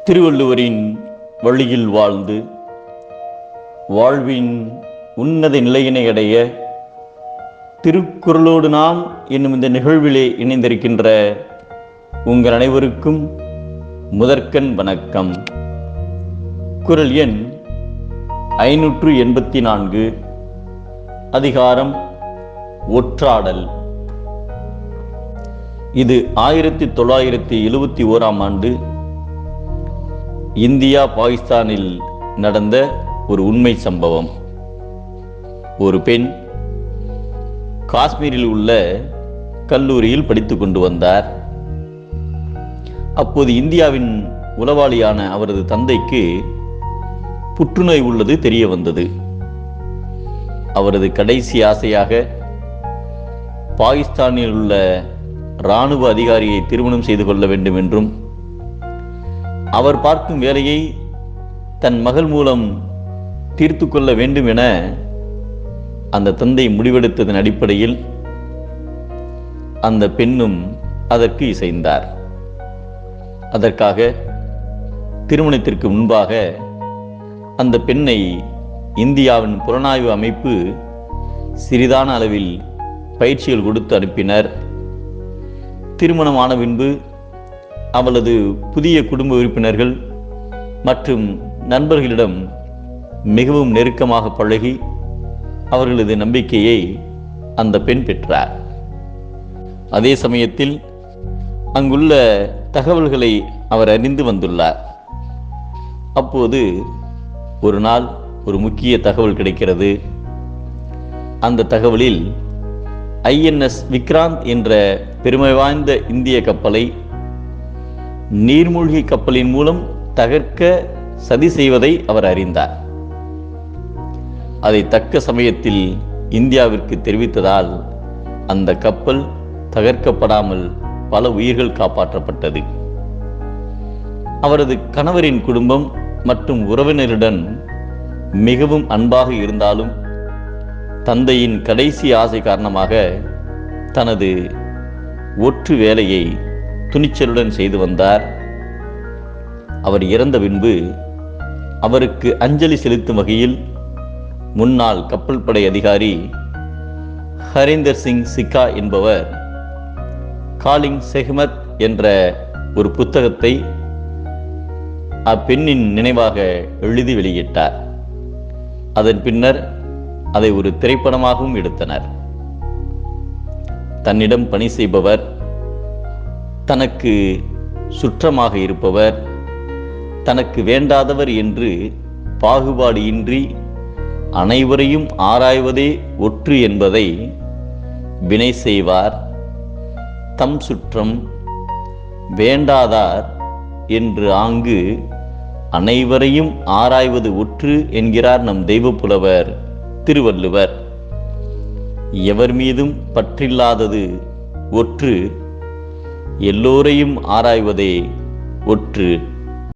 திருவள்ளுவரின் வழியில் வாழ்ந்து வாழ்வின் உன்னத நிலையினை அடைய திருக்குறளோடு நாம் என்னும் இந்த நிகழ்விலே இணைந்திருக்கின்ற உங்கள் அனைவருக்கும் முதற்கண் வணக்கம். குறள் எண் 584, அதிகாரம் ஒற்றாடல். இது 1971 ஆண்டு இந்தியா பாகிஸ்தானில் நடந்த ஒரு உண்மை சம்பவம். ஒரு பெண் காஷ்மீரில் உள்ள கல்லூரியில் படித்துக் கொண்டு வந்தார். அப்போது இந்தியாவின் உளவாளியான அவரது தந்தைக்கு புற்றுநோய் உள்ளது தெரிய வந்தது. அவரது கடைசி ஆசையாக பாகிஸ்தானில் உள்ள இராணுவ அதிகாரியை திருமணம் செய்து கொள்ள வேண்டும் என்றும் அவர் பார்க்கும் வேலையை தன் மகள் மூலம் தீர்த்து கொள்ள வேண்டும் என அந்த தந்தை முடிவெடுத்ததன் அடிப்படையில் அந்த பெண்ணும் அதற்கு இசைந்தார். அதற்காக திருமணத்திற்கு முன்பாக அந்த பெண்ணை இந்தியாவின் புலனாய்வு அமைப்பு சிறிதான அளவில் பயிற்சிகள் கொடுத்து அனுப்பினர். திருமணமான பின்பு அவளது புதிய குடும்ப உறுப்பினர்கள் மற்றும் நண்பர்களிடம் மிகவும் நெருக்கமாக பழகி அவர்களது நம்பிக்கையை அந்த பெண் பெற்றார். அதே சமயத்தில் அங்குள்ள தகவல்களை அவர் அறிந்து வந்துள்ளார். அப்போது ஒரு நாள் ஒரு முக்கிய தகவல் கிடைக்கிறது. அந்த தகவலில் INS விக்ராந்த் என்ற பெருமை வாய்ந்த இந்திய கப்பலை நீர்மூழ்கி கப்பலின் மூலம் தகர்க்க சதி செய்வதை அவர் அறிந்தார். அதை தக்க சமயத்தில் இந்தியாவிற்கு தெரிவித்ததால் அந்த கப்பல் தகர்க்கப்படாமல் பல உயிர்கள் காப்பாற்றப்பட்டது. அவரது கணவரின் குடும்பம் மற்றும் உறவினருடன் மிகவும் அன்பாக இருந்தாலும் தந்தையின் கடைசி ஆசை காரணமாக தனது ஒற்று வேலையை துணிச்சலுடன் செய்து வந்தார். அவர் இறந்த பின்பு அவருக்கு அஞ்சலி செலுத்தும் வகையில் முன்னாள் கப்பல் படை அதிகாரி ஹரீந்தர் சிங் சிக்கா என்பவர் காலிங் செஹ்மத் என்ற ஒரு புத்தகத்தை அப்பெண்ணின் நினைவாக எழுதி வெளியிட்டார். அதன் பின்னர் அதை ஒரு திரைப்படமாகவும் எடுத்தனர். தன்னிடம் பணி செய்பவர், தனக்கு சுற்றமாக இருப்பவர், தனக்கு வேண்டாதவர் என்று பாகுபாடு இன்றி அனைவரையும் ஆராய்வதே ஒற்று என்பதை வினை செய்வார். தம் சுற்றம் வேண்டாதார் என்று ஆங்கு அனைவரையும் ஆராய்வது ஒற்று என்கிறார் நம் தெய்வப்புலவர் திருவள்ளுவர். எவர் மீதும் பற்றில்லாதது ஒற்று, எல்லோரையும் ஆராய்வதே ஒற்று.